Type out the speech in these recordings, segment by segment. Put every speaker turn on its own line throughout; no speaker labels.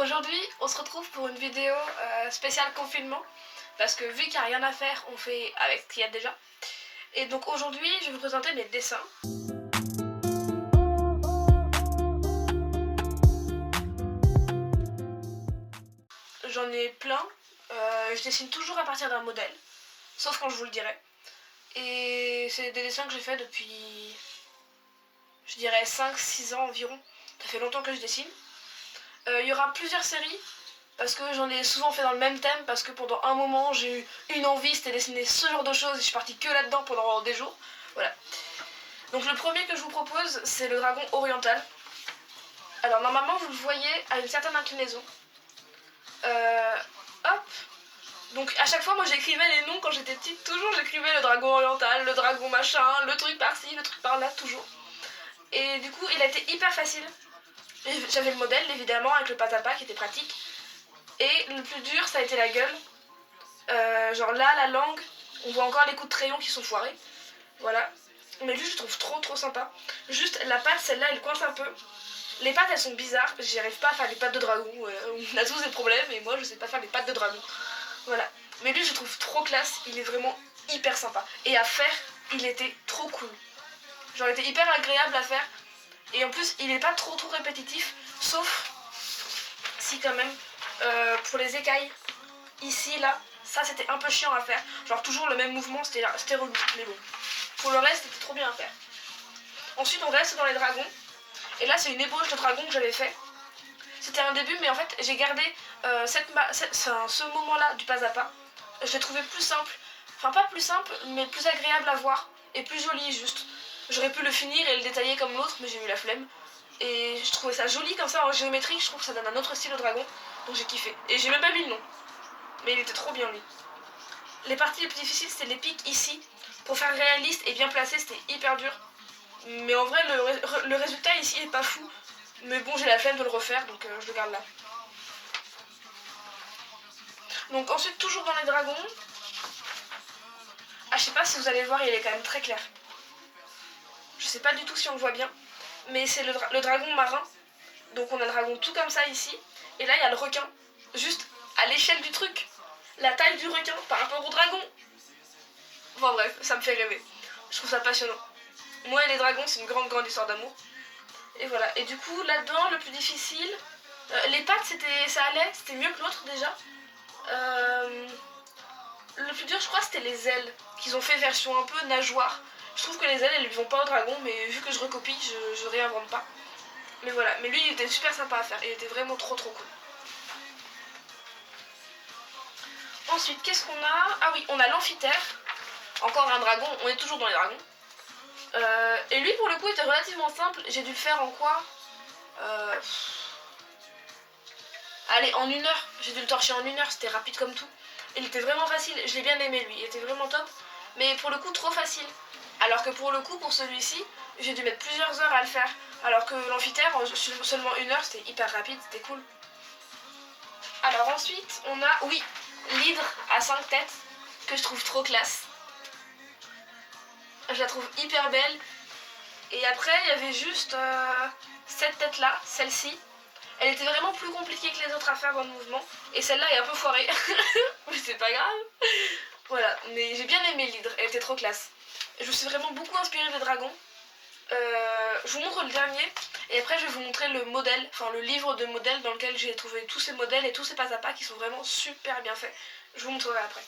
Aujourd'hui, on se retrouve pour une vidéo spéciale confinement parce que vu qu'il n'y a rien à faire, on fait avec ce qu'il y a déjà. Et donc aujourd'hui, je vais vous présenter mes dessins. J'en ai plein. Je dessine toujours à partir d'un modèle, sauf quand je vous le dirai. Et c'est des dessins que j'ai fait depuis, je dirais 5-6 ans environ. Ça fait longtemps que je dessine. Il y aura plusieurs séries. Parce que j'en ai souvent fait dans le même thème, parce que pendant un moment j'ai eu une envie, c'était dessiner ce genre de choses, et je suis partie que là-dedans pendant des jours. Voilà. Donc le premier que je vous propose, c'est le dragon oriental. Alors normalement vous le voyez à une certaine inclinaison. Hop. Donc à chaque fois moi j'écrivais les noms quand j'étais petite, toujours j'écrivais le dragon oriental, le dragon machin, le truc par-ci, le truc par-là, toujours. Et du coup il a été hyper facile. J'avais le modèle évidemment avec le pas à pas qui était pratique. Et le plus dur, ça a été la gueule. Genre là, la langue, on voit encore les coups de crayon qui sont foirés. Voilà. Mais lui, je le trouve trop sympa. Juste, la patte, celle-là, elle coince un peu. Les pattes, elles sont bizarres. J'y arrive pas à faire les pattes de dragon. On a tous des problèmes, et moi, je sais pas faire les pattes de dragon. Voilà. Mais lui, je le trouve trop classe. Il est vraiment hyper sympa. Et à faire, il était trop cool. Genre, il était hyper agréable à faire. Et en plus, il est pas trop répétitif. Sauf si, quand même, pour les écailles, ici, là, ça c'était un peu chiant à faire. Genre toujours le même mouvement, c'était relou, mais bon. Pour le reste, c'était trop bien à faire. Ensuite, on reste dans les dragons. Et là, c'est une ébauche de dragon que j'avais fait. C'était un début, mais en fait, j'ai gardé ce moment-là du pas à pas. Je l'ai trouvé plus simple. Enfin, pas plus simple, mais plus agréable à voir. Et plus joli, juste. J'aurais pu le finir et le détailler comme l'autre, mais j'ai eu la flemme. Et je trouvais ça joli comme ça en géométrique. Je trouve que ça donne un autre style au dragon. Donc j'ai kiffé. Et j'ai même pas mis le nom. Mais il était trop bien lui. Les parties les plus difficiles c'était les pics ici. Pour faire réaliste et bien placé c'était hyper dur. Mais en vrai le résultat ici est pas fou. Mais bon j'ai la flemme de le refaire donc je le garde là. Donc ensuite toujours dans les dragons. Ah je sais pas si vous allez le voir il est quand même très clair. Je sais pas du tout si on le voit bien. Mais c'est le dragon marin. Donc on a le dragon tout comme ça ici. Et là il y a le requin. Juste à l'échelle du truc. La taille du requin par rapport au dragon. Enfin bref, ça me fait rêver. Je trouve ça passionnant. Moi et les dragons, c'est une grande histoire d'amour. Et voilà. Et du coup, là-dedans, le plus difficile... les pattes, ça allait, c'était mieux que l'autre déjà. Le plus dur, je crois, c'était les ailes. Qu'ils ont fait version un peu nageoire. Je trouve que les ailes, elles ne vont pas au dragon, mais vu que je recopie, je réinvente pas. Mais voilà. Mais lui, il était super sympa à faire. Il était vraiment trop cool. Ensuite, qu'est-ce qu'on a? Ah oui, on a l'amphitère. Encore un dragon, on est toujours dans les dragons. Et lui, pour le coup, était relativement simple. J'ai dû le faire en quoi? Allez, en 1 heure. J'ai dû le torcher en 1 heure, c'était rapide comme tout. Il était vraiment facile, je l'ai bien aimé lui, il était vraiment top. Mais pour le coup, trop facile. Alors que pour le coup, pour celui-ci, j'ai dû mettre plusieurs heures à le faire. Alors que l'amphitère, seulement 1 heure, c'était hyper rapide, c'était cool. Alors ensuite, on a, oui, l'hydre à 5 têtes, que je trouve trop classe. Je la trouve hyper belle. Et après, il y avait juste cette tête-là, celle-ci. Elle était vraiment plus compliquée que les autres à faire dans le mouvement. Et celle-là est un peu foirée. Mais c'est pas grave. Voilà, mais j'ai bien aimé l'hydre, elle était trop classe. Je me suis vraiment beaucoup inspirée des dragons. Je vous montre le dernier. Et après, je vais vous montrer le modèle, enfin le livre de modèles dans lequel j'ai trouvé tous ces modèles et tous ces pas à pas qui sont vraiment super bien faits. Je vous montrerai après.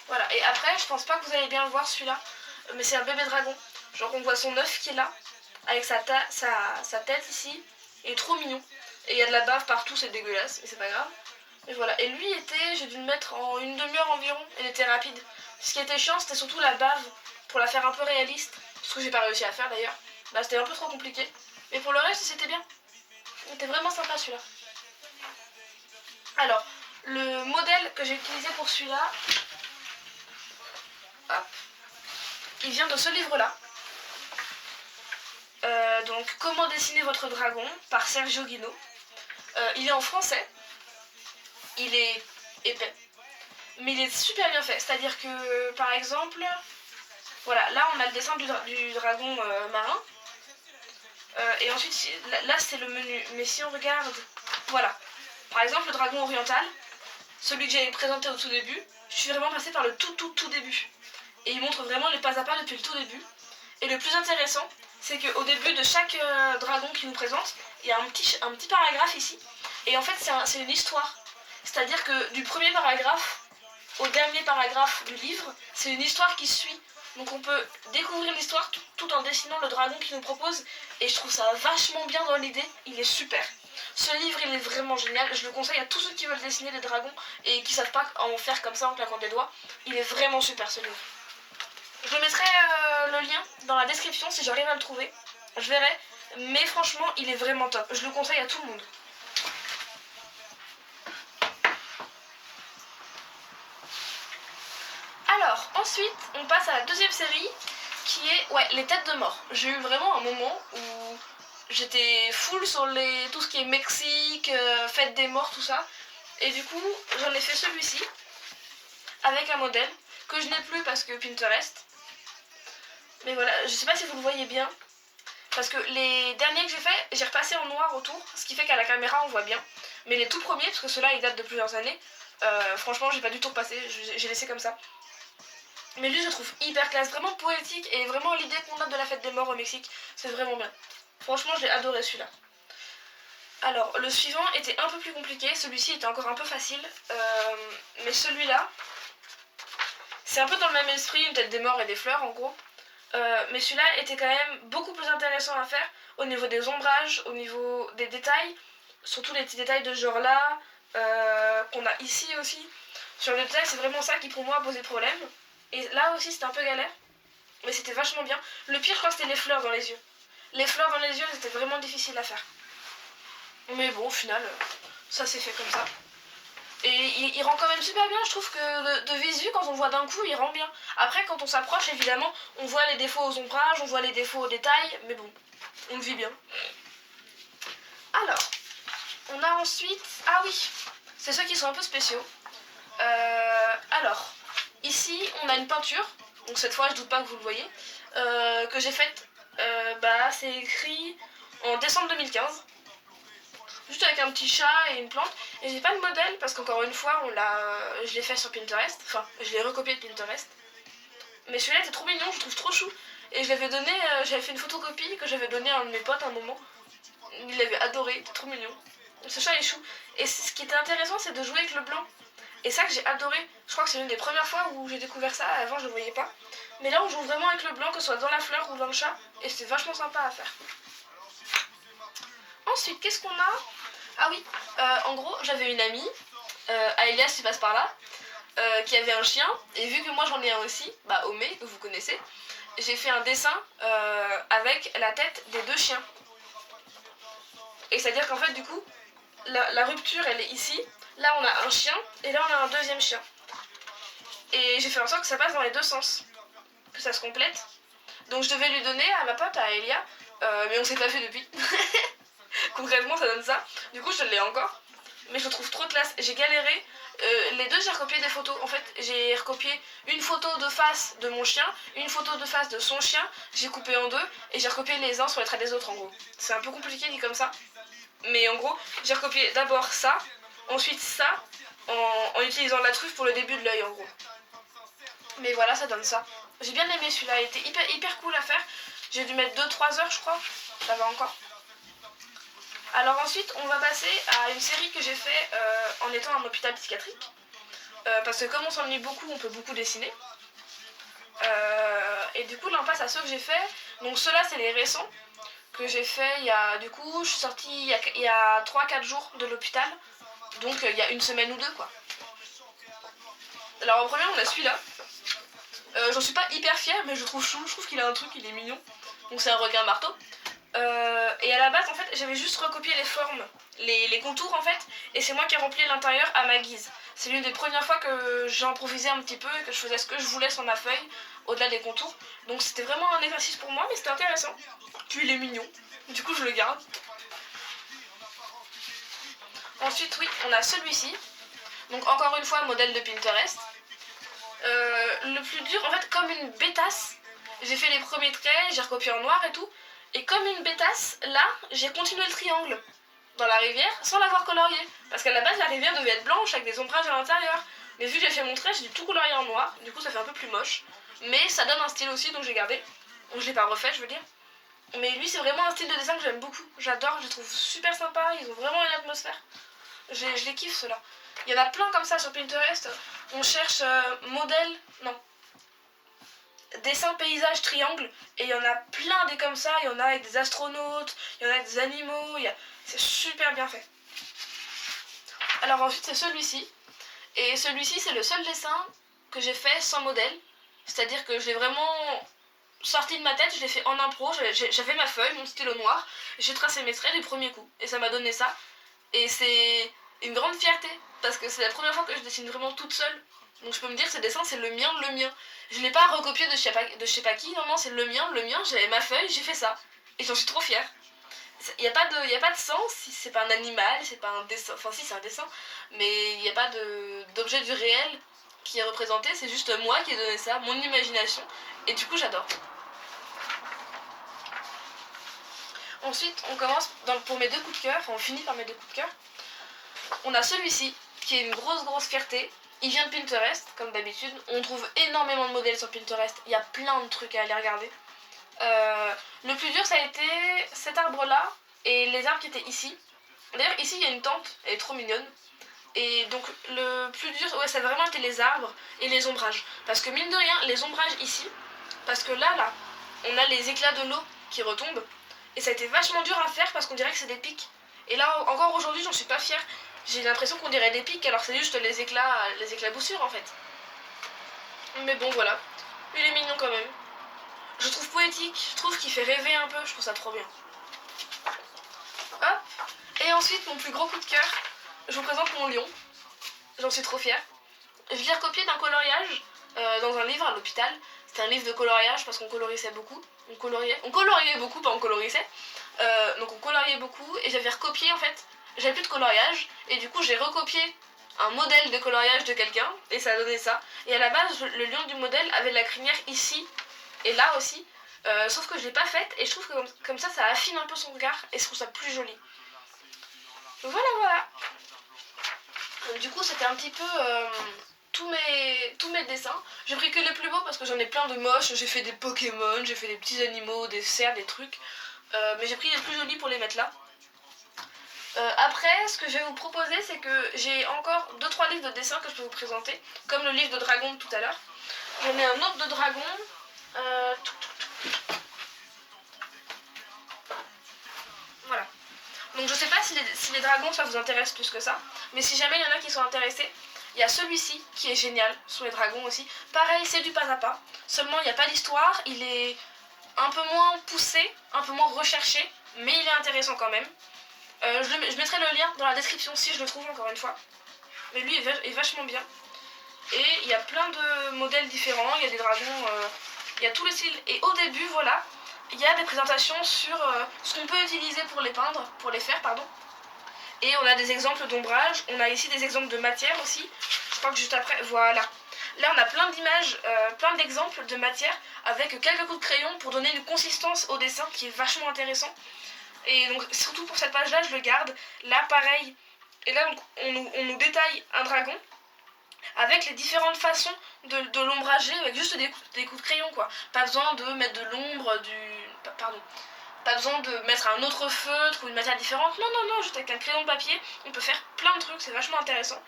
Voilà, et après, je pense pas que vous allez bien le voir celui-là. Mais c'est un bébé dragon. Genre on voit son œuf qui est là, avec sa tête ici. Il est trop mignon. Et il y a de la bave partout, c'est dégueulasse, mais c'est pas grave. Et voilà, et lui j'ai dû le mettre en 1/2 heure environ, il était rapide. Ce qui était chiant, c'était surtout la bave, pour la faire un peu réaliste. Ce que j'ai pas réussi à faire d'ailleurs. Bah c'était un peu trop compliqué. Mais pour le reste, c'était bien. Il était vraiment sympa celui-là. Alors, le modèle que j'ai utilisé pour celui-là, hop, il vient de ce livre-là. Donc Comment dessiner votre dragon par Sergio Guino. Il est en français. Il est épais. Mais il est super bien fait. C'est-à-dire que par exemple, voilà, là on a le dessin du dragon marin. Et ensuite là c'est le menu. Mais si on regarde Voilà. Par exemple, le dragon oriental, celui que j'avais présenté au tout début, je suis vraiment passée par le tout début. Et il montre vraiment les pas à pas depuis le tout début. Et le plus intéressant, c'est qu'au début de chaque dragon qu'il nous présente, il y a un petit paragraphe ici. Et en fait, c'est une histoire. C'est-à-dire que du premier paragraphe au dernier paragraphe du livre, c'est une histoire qui suit. Donc on peut découvrir l'histoire tout en dessinant le dragon qu'il nous propose. Et je trouve ça vachement bien dans l'idée, il est super. Ce livre, il est vraiment génial. Je le conseille à tous ceux qui veulent dessiner des dragons et qui savent pas en faire comme ça en claquant des doigts. Il est vraiment super ce livre. Je mettrai le lien dans la description si j'arrive à le trouver. Je verrai. Mais franchement, il est vraiment top. Je le conseille à tout le monde. Alors, ensuite, on passe à la deuxième série qui est les têtes de mort. J'ai eu vraiment un moment où j'étais full sur tout ce qui est Mexique, fête des morts, tout ça. Et du coup, j'en ai fait celui-ci avec un modèle que je n'ai plus parce que Pinterest. Mais voilà, je sais pas si vous le voyez bien. Parce que les derniers que j'ai fait, j'ai repassé en noir autour, ce qui fait qu'à la caméra on voit bien. Mais les tout premiers, parce que ceux-là ils datent de plusieurs années, franchement j'ai pas du tout repassé, j'ai laissé comme ça. Mais lui je trouve hyper classe, vraiment poétique et vraiment l'idée qu'on a de la fête des morts au Mexique, c'est vraiment bien. Franchement j'ai adoré celui-là. Alors le suivant était un peu plus compliqué, celui-ci était encore un peu facile, mais celui-là, c'est un peu dans le même esprit, une tête des morts et des fleurs en gros. Mais celui-là était quand même beaucoup plus intéressant à faire au niveau des ombrages, au niveau des détails, surtout les petits détails de ce genre là, qu'on a ici aussi. Sur le détail, c'est vraiment ça qui pour moi posait problème. Et là aussi c'était un peu galère, mais c'était vachement bien. Le pire je crois que c'était les fleurs dans les yeux. Les fleurs dans les yeux c'était vraiment difficile à faire. Mais bon au final, ça s'est fait comme ça. Et il rend quand même super bien, je trouve que de visu, quand on le voit d'un coup, il rend bien. Après, quand on s'approche, évidemment, on voit les défauts aux ombrages, on voit les défauts aux détails, mais bon, on le vit bien. Alors, on a ensuite... Ah oui, c'est ceux qui sont un peu spéciaux. Alors, ici, on a une peinture, donc cette fois, je doute pas que vous le voyez, que j'ai faite, c'est écrit en décembre 2015. Juste avec un petit chat et une plante. Et j'ai pas de modèle parce qu'encore une fois, je l'ai fait sur Pinterest. Enfin, je l'ai recopié de Pinterest. Mais celui-là était trop mignon, je trouve trop chou. Et je l'avais donné, j'avais fait une photocopie que j'avais donnée à un de mes potes à un moment. Il l'avait adoré, il était trop mignon. Ce chat est chou. Et ce qui était intéressant, c'est de jouer avec le blanc. Et ça que j'ai adoré. Je crois que c'est une des premières fois où j'ai découvert ça. Avant, je le voyais pas. Mais là, on joue vraiment avec le blanc, que ce soit dans la fleur ou dans le chat. Et c'était vachement sympa à faire. Ensuite, qu'est-ce qu'on a ? Ah oui, en gros, j'avais une amie, Aélias qui passe par là, qui avait un chien, et vu que moi j'en ai un aussi, Omé, que vous connaissez, j'ai fait un dessin avec la tête des deux chiens. Et c'est-à-dire qu'en fait, du coup, la rupture, elle est ici, là on a un chien, et là on a un deuxième chien. Et j'ai fait en sorte que ça passe dans les deux sens, que ça se complète. Donc je devais lui donner à ma pote, à Elia, mais on s'est pas fait depuis. Concrètement ça donne ça. Du coup je l'ai encore. Mais je le trouve trop classe. J'ai galéré. Les deux j'ai recopié des photos. En fait j'ai recopié une photo de face de mon chien, une photo de face de son chien. J'ai coupé en deux et j'ai recopié les uns sur les traits des autres en gros. C'est un peu compliqué dit comme ça. Mais en gros j'ai recopié d'abord ça, ensuite ça, en utilisant la truffe pour le début de l'œil en gros. Mais voilà ça donne ça. J'ai bien aimé celui-là. Il était hyper cool à faire. J'ai dû mettre 2-3 heures je crois. Ça va encore. Alors ensuite, on va passer à une série que j'ai fait en étant en hôpital psychiatrique. Parce que comme on s'ennuie beaucoup, on peut beaucoup dessiner. Et du coup, là on passe à ceux que j'ai fait. Donc ceux-là, c'est les récents que j'ai fait il y a... Du coup, je suis sortie il y a 3-4 jours de l'hôpital. Donc il y a une semaine ou deux, quoi. Alors en premier, on a celui-là. J'en suis pas hyper fière, mais je trouve chou. Je trouve qu'il a un truc, il est mignon. Donc c'est un requin marteau. Et à la base en fait j'avais juste recopié les formes, les contours en fait, et c'est moi qui ai rempli l'intérieur à ma guise. C'est l'une des premières fois que j'ai improvisé un petit peu et que je faisais ce que je voulais sur ma feuille, au-delà des contours. Donc c'était vraiment un exercice pour moi, mais c'était intéressant. Puis il est mignon, du coup je le garde. Ensuite oui, on a celui-ci. Donc encore une fois, modèle de Pinterest. Le plus dur, en fait comme une bêtasse, j'ai fait les premiers traits, j'ai recopié en noir et tout. Et comme une bêtasse, là, j'ai continué le triangle. dans la rivière sans l'avoir coloriée. Parce qu'à la base, la rivière devait être blanche avec des ombrages à l'intérieur. Mais vu que j'ai fait mon trait, j'ai tout colorié en noir. Du coup, ça fait un peu plus moche. Mais ça donne un style aussi, donc j'ai gardé. Donc je l'ai pas refait, je veux dire. Mais lui, c'est vraiment un style de dessin que j'aime beaucoup. J'adore, je les trouve super sympas. Ils ont vraiment une atmosphère. Je les kiffe, ceux-là. Il y en a plein comme ça sur Pinterest. On cherche modèle, non, dessin paysage triangle, et il y en a plein des comme ça. Il y en a avec des astronautes, il y en a avec des animaux. C'est super bien fait. Alors ensuite, c'est celui-ci. Et celui-ci, c'est le seul dessin que j'ai fait sans modèle. C'est-à-dire que je l'ai vraiment sorti de ma tête, je l'ai fait en impro. J'avais ma feuille, mon stylo noir, j'ai tracé mes traits du premier coup. Et ça m'a donné ça. Et c'est une grande fierté, parce que c'est la première fois que je dessine vraiment toute seule. Donc je peux me dire que ce dessin, c'est le mien. Je l'ai pas recopié de je sais pas qui, non, c'est le mien, j'avais ma feuille, j'ai fait ça. Et j'en suis trop fière. Il n'y a pas de sens, si c'est pas un animal, c'est pas un dessin, enfin si c'est un dessin, mais il n'y a pas d'objet du réel qui est représenté, c'est juste moi qui ai donné ça, mon imagination, et du coup j'adore. Ensuite on commence pour mes deux coups de cœur, enfin on finit par mes deux coups de cœur. On a celui-ci, qui est une grosse fierté. Il vient de Pinterest, comme d'habitude. On trouve énormément de modèles sur Pinterest, il y a plein de trucs à aller regarder. Le plus dur ça a été cet arbre là et les arbres qui étaient ici. D'ailleurs ici il y a une tente, elle est trop mignonne. Et donc le plus dur, ouais, ça a vraiment été les arbres et les ombrages. Parce que mine de rien, les ombrages ici, parce que là, on a les éclats de l'eau qui retombent. Et ça a été vachement dur à faire parce qu'on dirait que c'est des pics. Et là encore aujourd'hui j'en suis pas fière. J'ai l'impression qu'on dirait des pics alors c'est juste les éclaboussures en fait. Mais bon voilà, il est mignon quand même. Je trouve poétique, je trouve qu'il fait rêver un peu, je trouve ça trop bien. Hop. Et ensuite, mon plus gros coup de cœur, je vous présente mon lion. J'en suis trop fière. Je l'ai recopié d'un coloriage dans un livre à l'hôpital. C'était un livre de coloriage parce qu'on colorissait beaucoup. On coloriait beaucoup, pas on colorissait. Donc on coloriait beaucoup et j'avais recopié en fait. J'avais plus de coloriage et du coup j'ai recopié un modèle de coloriage de quelqu'un et ça a donné ça. Et à la base, le lion du modèle avait de la crinière ici et là aussi, sauf que je l'ai pas faite et je trouve que comme ça affine un peu son regard et je trouve ça plus joli. Voilà. Donc, du coup c'était un petit peu tous mes dessins. J'ai pris que les plus beaux parce que j'en ai plein de moches. J'ai fait des Pokémon, j'ai fait des petits animaux, des cerfs, des trucs. Mais j'ai pris les plus jolis pour les mettre là. Après, ce que je vais vous proposer, c'est que j'ai encore 2-3 livres de dessins que je peux vous présenter, comme le livre de dragon de tout à l'heure. J'en ai un autre de dragon. Voilà. Donc je sais pas si les dragons ça vous intéresse plus que ça, mais si jamais il y en a qui sont intéressés, il y a celui-ci qui est génial sur les dragons aussi. Pareil, c'est du pas à pas, seulement il n'y a pas d'histoire, il est un peu moins poussé, un peu moins recherché, mais il est intéressant quand même. Je mettrai le lien dans la description si je le trouve encore une fois. Mais lui est vachement bien. Et il y a plein de modèles différents, il y a des dragons, il y a tous les styles. Et au début, voilà, il y a des présentations sur ce qu'on peut utiliser pour les peindre, pour les faire, pardon. Et on a des exemples d'ombrage, on a ici des exemples de matière aussi. Je crois que juste après, voilà. Là on a plein d'images, plein d'exemples de matière avec quelques coups de crayon pour donner une consistance au dessin qui est vachement intéressant. Et donc surtout pour cette page là je le garde. Là pareil, et là on nous détaille un dragon avec les différentes façons de l'ombrager avec juste des coups de crayon quoi. Pas besoin de mettre de l'ombre, pas besoin de mettre un autre feutre ou une matière différente. Non, juste avec un crayon de papier, on peut faire plein de trucs, c'est vachement intéressant.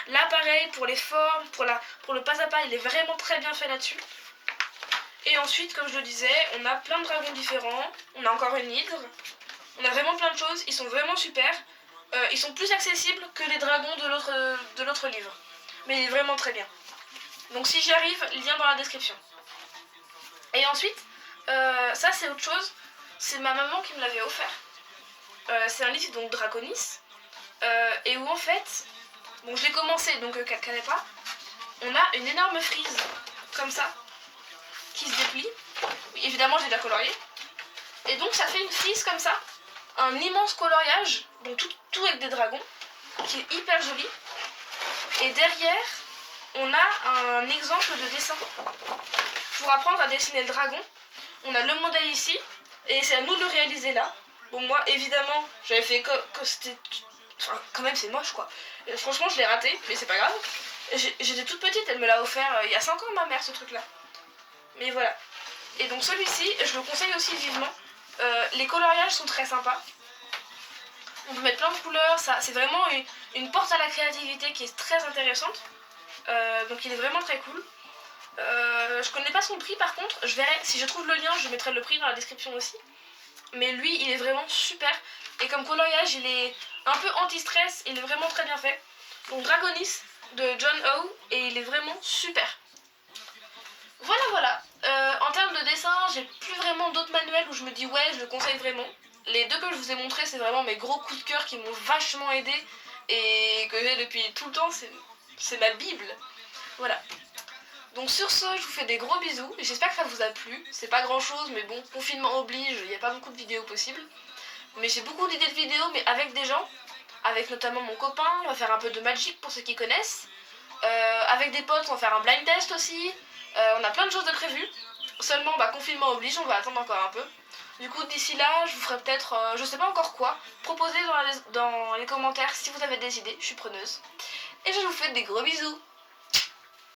Là pareil, pour les formes, pour le pas à pas, il est vraiment très bien fait là-dessus. Et ensuite, comme je le disais, on a plein de dragons différents, on a encore une hydre, on a vraiment plein de choses, ils sont vraiment super. Ils sont plus accessibles que les dragons de l'autre livre. Mais il est vraiment très bien. Donc si j'y arrive, lien dans la description. Et ensuite, ça c'est autre chose. C'est ma maman qui me l'avait offert. C'est un livre donc Draconis. Et où en fait, bon je l'ai commencé donc qu'elle ne connaît pas. On a une énorme frise comme ça qui se déplie. Oui, évidemment j'ai déjà colorié. Et donc ça fait une frise comme ça. Un immense coloriage, donc tout avec des dragons, qui est hyper joli. Et derrière, on a un exemple de dessin. Pour apprendre à dessiner le dragon, on a le modèle ici, et c'est à nous de le réaliser là. Bon, moi, évidemment, j'avais fait c'était... Enfin, quand même, c'est moche, quoi. Franchement, je l'ai raté, mais c'est pas grave. J'étais toute petite, elle me l'a offert il y a 5 ans, ma mère, ce truc-là. Mais voilà. Et donc celui-ci, je le conseille aussi vivement. Les coloriages sont très sympas. On peut mettre plein de couleurs, c'est vraiment une porte à la créativité qui est très intéressante. Donc il est vraiment très cool. Je connais pas son prix par contre, je verrai, si je trouve le lien, je mettrai le prix dans la description aussi. Mais lui, il est vraiment super. Et comme coloriage, il est un peu anti-stress, il est vraiment très bien fait. Donc Dragonis de John O, et il est vraiment super. Voilà. En termes de dessin, j'ai plus vraiment d'autres manuels où je me dis ouais, je le conseille vraiment. Les deux que je vous ai montrés, c'est vraiment mes gros coups de cœur qui m'ont vachement aidé et que j'ai depuis tout le temps, c'est ma bible. Voilà. Donc sur ce, je vous fais des gros bisous. J'espère que ça vous a plu. C'est pas grand chose, mais bon, confinement oblige, il n'y a pas beaucoup de vidéos possibles. Mais j'ai beaucoup d'idées de vidéos, mais avec des gens. Avec notamment mon copain, on va faire un peu de Magic pour ceux qui connaissent. Avec des potes, on va faire un blind test aussi. On a plein de choses de prévues. Seulement, confinement oblige, on va attendre encore un peu. Du coup, d'ici là, je vous ferai peut-être, je sais pas encore quoi. Proposez dans les commentaires si vous avez des idées, je suis preneuse. Et je vous fais des gros bisous.